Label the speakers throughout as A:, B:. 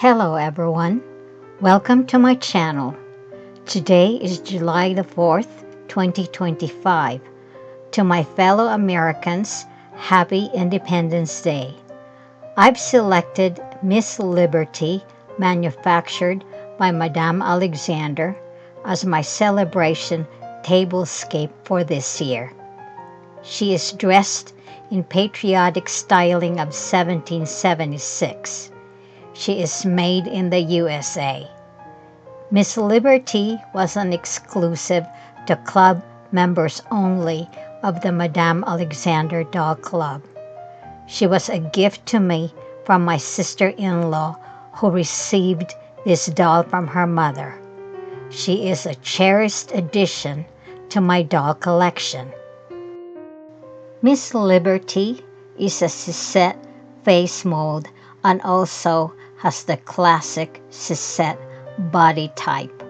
A: Hello everyone, welcome to my channel. Today is July the 4th, 2025. To my fellow Americans, Happy Independence Day. I've selected Miss Liberty, manufactured by Madame Alexander, as my celebration tablescape for this year. She is dressed in patriotic styling of 1776. She is made in the U.S.A. Miss Liberty was an exclusive to club members only of the Madame Alexander Doll Club. She was a gift to me from my sister-in-law who received this doll from her mother. She is a cherished addition to my doll collection. Miss Liberty is a Cissette face mold and also has the classic Cissette body type,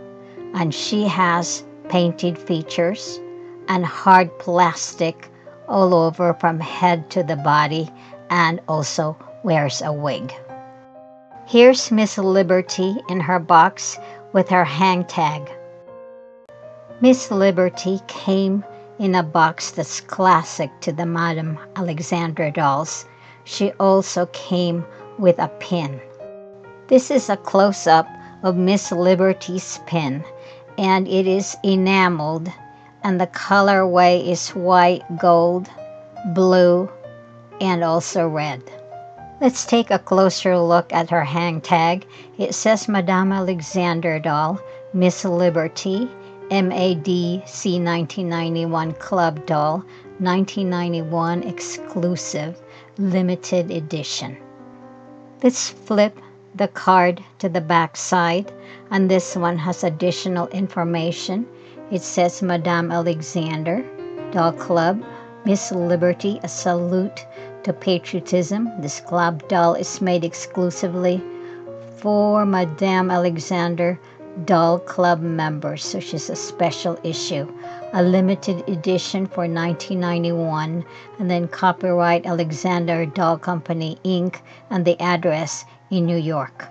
A: and she has painted features and hard plastic all over from head to the body, and also wears a wig. Here's Miss Liberty in her box with her hang tag. Miss Liberty came in a box that's classic to the Madame Alexander dolls. She also came with a pin. This is a close-up of Miss Liberty's pin, and it is enameled, and the colorway is white, gold, blue, and also red. Let's take a closer look at her hang tag. It says Madame Alexander doll, Miss Liberty, MADC 1991 Club Doll, 1991 exclusive, limited edition. Let's flip the card to the back side, and this one has additional information. It says Madame Alexander Doll Club, Miss Liberty, a salute to patriotism. This club doll is made exclusively for Madame Alexander Doll Club members, so she's a special issue, a limited edition for 1991, and then copyright Alexander Doll Company Inc., and the address in New York.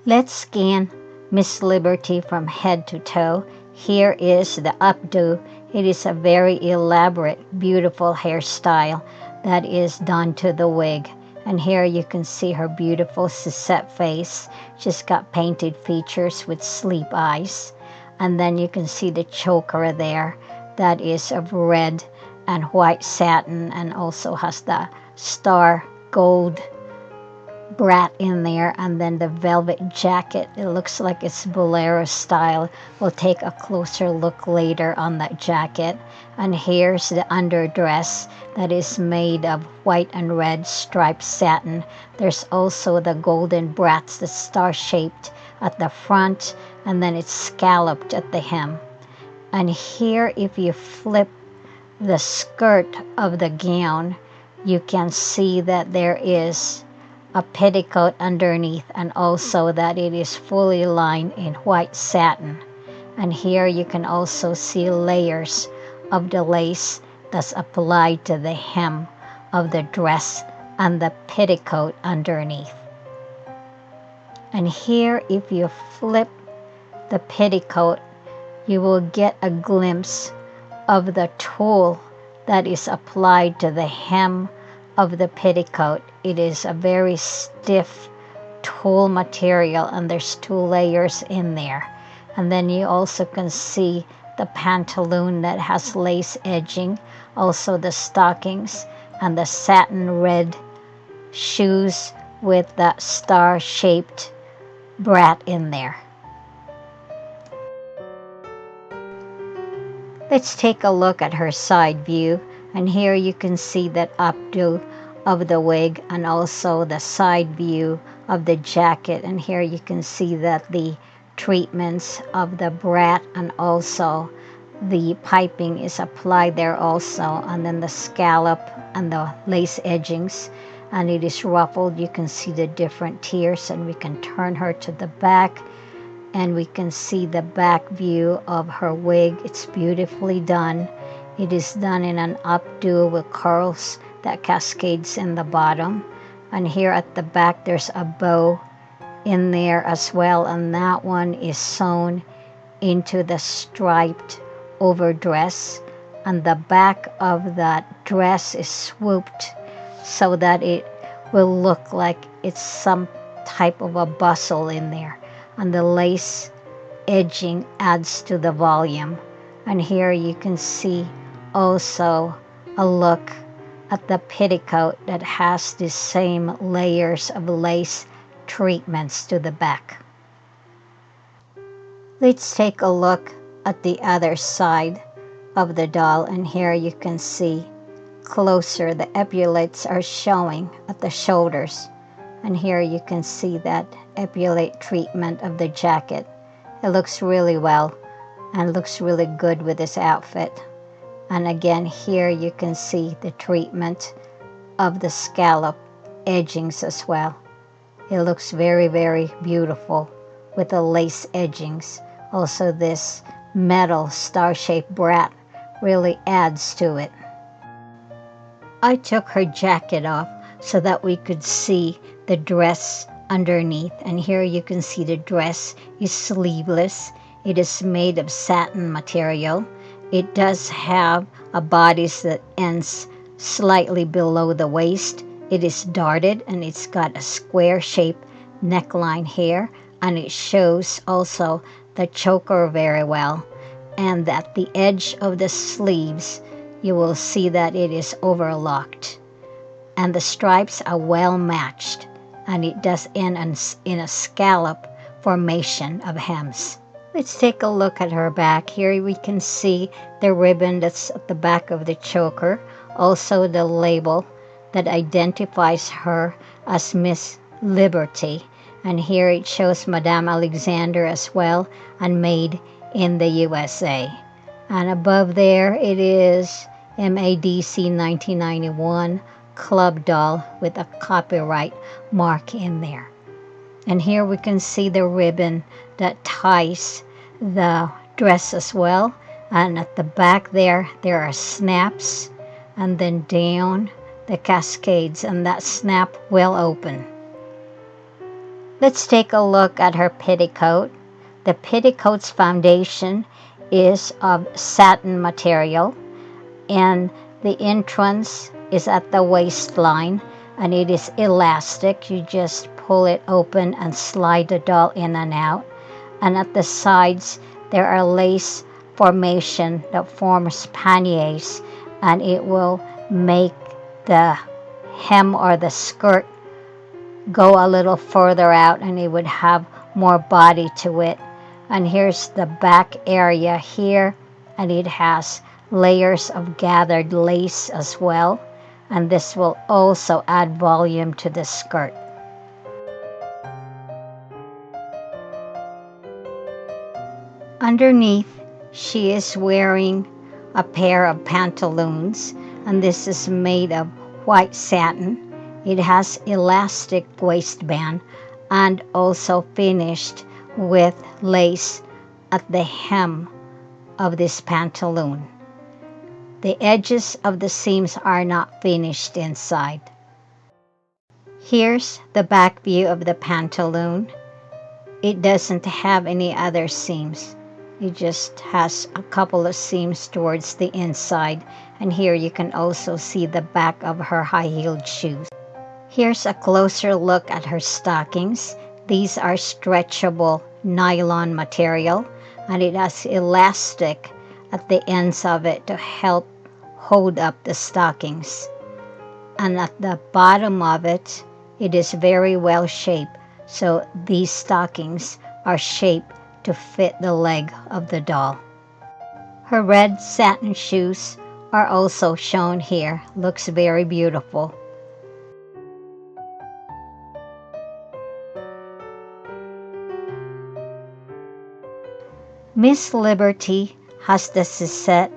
A: Let's scan Miss Liberty from head to toe. Here is the updo. It is a very elaborate, beautiful hairstyle that is done to the wig. And here you can see her beautiful Cissette face. She's got painted features with sleep eyes. And then you can see the choker there that is of red and white satin, and also has the star gold brat in there, and then the velvet jacket. It looks like it's bolero style. We'll take a closer look later on that jacket. And here's the underdress that is made of white and red striped satin. There's also the golden brats that's star-shaped at the front, and then it's scalloped at the hem. And here, if you flip the skirt of the gown, you can see that there is a petticoat underneath, and also that it is fully lined in white satin. And here you can also see layers of the lace that's applied to the hem of the dress and the petticoat underneath. And here, if you flip the petticoat, you will get a glimpse of the tulle that is applied to the hem of the petticoat. It is a very stiff tulle material, and there's 2 layers in there. And then you also can see the pantaloon that has lace edging, also the stockings, and the satin red shoes with that star-shaped brat in there. Let's take a look at her side view, and here you can see that updo of the wig, and also the side view of the jacket. And here you can see that the treatments of the brat and also the piping is applied there also, and then the scallop and the lace edgings, and it is ruffled. You can see the different tiers, and we can turn her to the back, and we can see the back view of her wig. It's beautifully done. It is done in an updo with curls that cascades in the bottom, And here at the back there's a bow in there as well, and that one is sewn into the striped overdress, and the back of that dress is swooped so that it will look like it's some type of a bustle in there, and the lace edging adds to the volume. And here you can see also a look at the petticoat that has the same layers of lace treatments to the back. Let's take a look at the other side of the doll, and here you can see closer the epaulets are showing at the shoulders, and here you can see that epaulette treatment of the jacket. It looks really well and looks really good with this outfit. And again, here you can see the treatment of the scallop edgings as well. It looks very, very beautiful with the lace edgings. Also, this metal star-shaped brat really adds to it. I took her jacket off so that we could see the dress underneath, and here you can see the dress is sleeveless. It is made of satin material. It does have a bodice that ends slightly below the waist. It is darted and it's got a square shaped neckline here, and it shows also the choker very well, and at the edge of the sleeves you will see that it is overlocked, and the stripes are well matched, and it does end in a scallop formation of hems. Let's take a look at her back. Here we can see the ribbon that's at the back of the choker, also the label that identifies her as Miss Liberty, and here it shows Madame Alexander as well, and made in the U.S.A. And above there it is MADC 1991 Club Doll with a copyright mark in there. And here we can see the ribbon that ties the dress as well, and at the back there are snaps, and then down the cascades, and that snap will open. Let's take a look at her petticoat. The petticoat's foundation is of satin material, and the entrance is at the waistline, and it is elastic. You just pull it open and slide the doll in and out. And at the sides there are lace formation that forms panniers, and it will make the hem or the skirt go a little further out, and it would have more body to it. And here's the back area here, and it has layers of gathered lace as well, and this will also add volume to the skirt. Underneath, she is wearing a pair of pantaloons, and this is made of white satin. It has elastic waistband and also finished with lace at the hem of this pantaloon. The edges of the seams are not finished inside. Here's the back view of the pantaloon. It doesn't have any other seams. It just has a couple of seams towards the inside, and here you can also see the back of her high-heeled shoes. Here's a closer look at her stockings. These are stretchable nylon material, and it has elastic at the ends of it to help hold up the stockings. And at the bottom of it, it is very well shaped, so these stockings are shaped to fit the leg of the doll. Her red satin shoes are also shown here. Looks very beautiful. Miss Liberty has the Cissette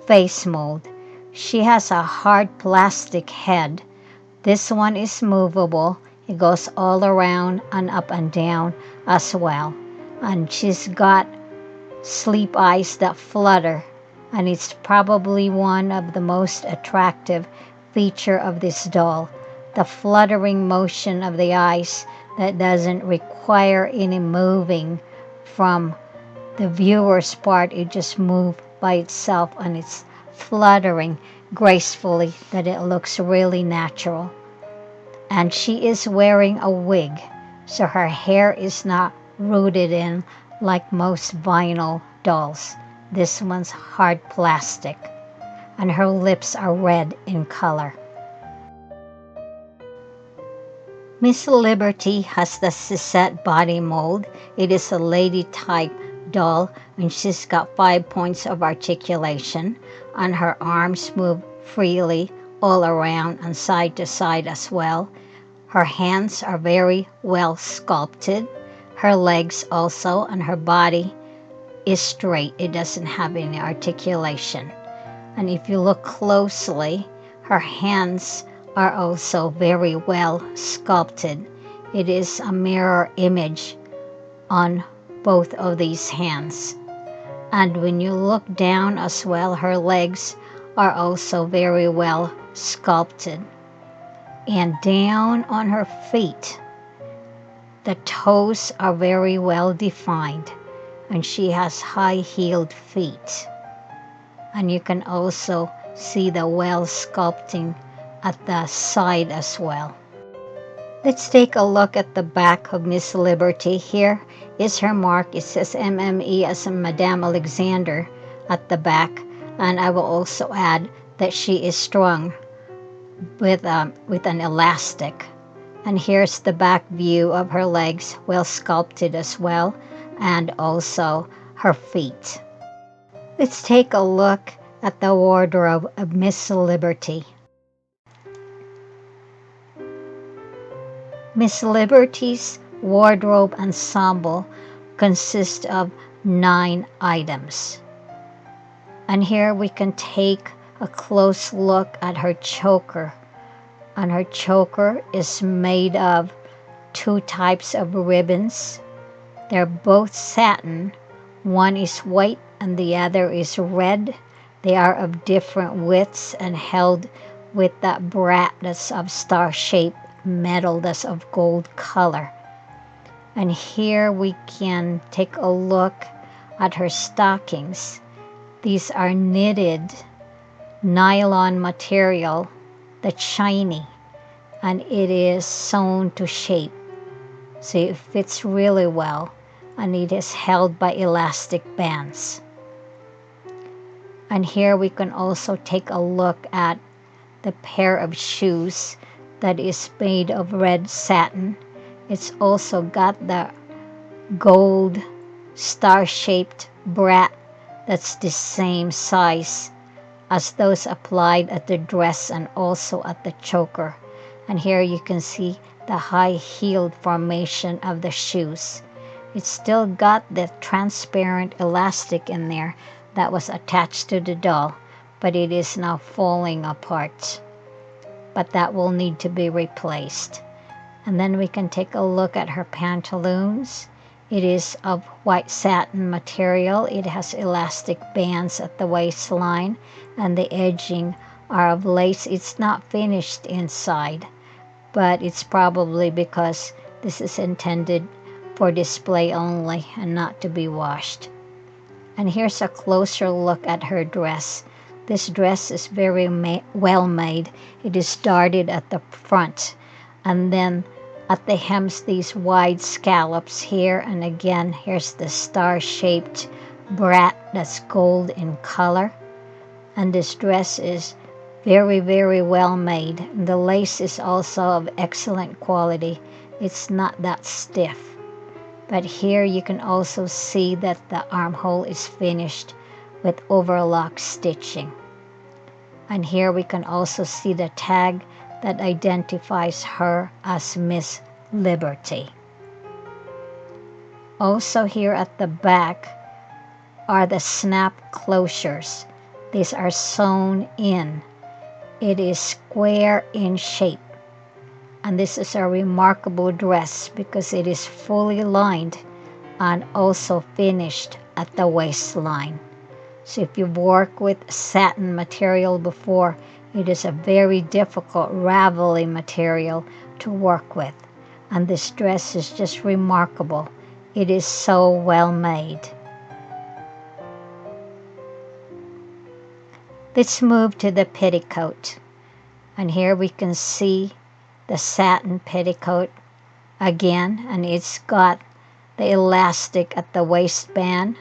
A: face mold. She has a hard plastic head. This one is movable. It goes all around and up and down as well. And she's got sleep eyes that flutter, and it's probably one of the most attractive feature of this doll, the fluttering motion of the eyes that doesn't require any moving from the viewer's part. It just moves by itself, and it's fluttering gracefully that it looks really natural. And she is wearing a wig, so her hair is not rooted in like most vinyl dolls. This one's hard plastic, and her lips are red in color. Miss Liberty has the Cissette body mold. It is a lady type doll, and she's got 5 points of articulation, and her arms move freely all around and side to side as well. Her hands are very well sculpted. Her legs also, and her body is straight. It doesn't have any articulation. And if you look closely, her hands are also very well sculpted. It is a mirror image on both of these hands. And when you look down as well, her legs are also very well sculpted. And down on her feet, the toes are very well defined, and she has high-heeled feet. And you can also see the well sculpting at the side as well. Let's take a look at the back of Miss Liberty. Here is her mark. It says MME as in Madame Alexander at the back, and I will also add that she is strung with an elastic. And here's the back view of her legs, well sculpted as well, and also her feet. Let's take a look at the wardrobe of Miss Liberty. Miss Liberty's wardrobe ensemble consists of 9 items. And here we can take a close look at her choker. And her choker is made of 2 types of ribbons. They're both satin. One is white and the other is red. They are of different widths and held with that brat that's of star-shaped metal that's of gold color. And here we can take a look at her stockings. These are knitted nylon material that's shiny, and it is sewn to shape, so it fits really well, and it is held by elastic bands. And here we can also take a look at the pair of shoes that is made of red satin. It's also got the gold star-shaped brat that's the same size as those applied at the dress and also at the choker. And here you can see the high-heeled formation of the shoes. It's still got the transparent elastic in there that was attached to the doll, but it is now falling apart. But that will need to be replaced. And then we can take a look at her pantaloons. It is of white satin material. It has elastic bands at the waistline, and the edging are of lace. It's not finished inside, but it's probably because this is intended for display only and not to be washed. And here's a closer look at her dress. This dress is very well made. It is darted at the front, and then at the hems these wide scallops here, and again here's the star-shaped brat that's gold in color. And this dress is very, very well made. And the lace is also of excellent quality. It's not that stiff. But here you can also see that the armhole is finished with overlock stitching. And here we can also see the tag that identifies her as Miss Liberty. Also here at the back are the snap closures. These are sewn in. It is square in shape. And this is a remarkable dress because it is fully lined and also finished at the waistline. So if you've worked with satin material before, It is a very difficult ravelly material to work with, and this dress is just remarkable. It is so well made. Let's move to the petticoat, and here we can see the satin petticoat again, and it's got the elastic at the waistband,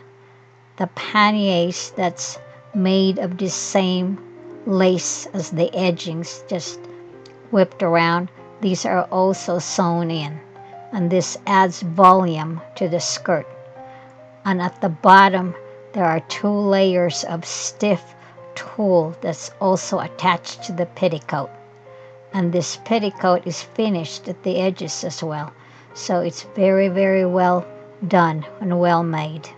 A: the panniers that's made of the same lace as the edgings, just whipped around. These are also sewn in, and this adds volume to the skirt. And at the bottom there are 2 layers of stiff tulle that's also attached to the petticoat, and this petticoat is finished at the edges as well, so it's very, very well done and well made.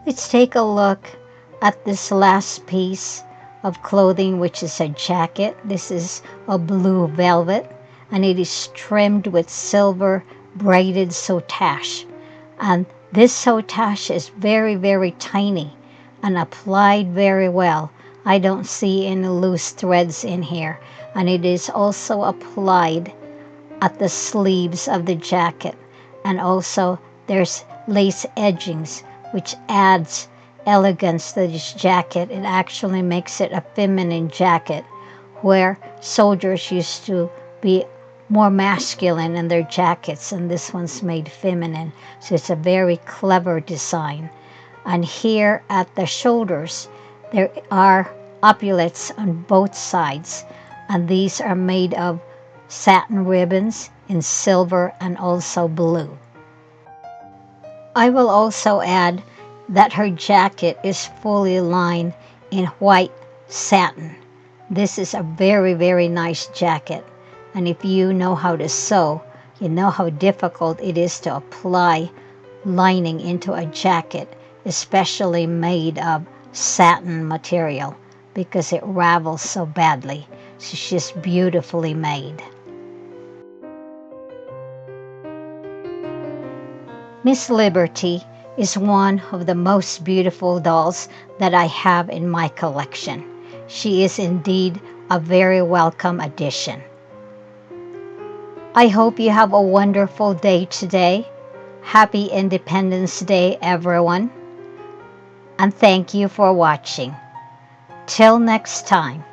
A: Let's take a look at this last piece of clothing, which is a jacket. This is a blue velvet, and it is trimmed with silver braided soutache. And this soutache is very, very tiny and applied very well. I don't see any loose threads in here, and it is also applied at the sleeves of the jacket, and also there's lace edgings, which adds elegance to this jacket. It actually makes it a feminine jacket, where soldiers used to be more masculine in their jackets, and this one's made feminine, so it's a very clever design. And here at the shoulders there are epaulets on both sides, and these are made of satin ribbons in silver and also blue. I will also add that her jacket is fully lined in white satin. This is a very, very nice jacket, and if you know how to sew, you know how difficult it is to apply lining into a jacket, especially made of satin material, because it ravels so badly. So she's beautifully made. Miss Liberty is one of the most beautiful dolls that I have in my collection. She is indeed a very welcome addition. I hope you have a wonderful day today. Happy Independence Day, everyone. And thank you for watching. Till next time.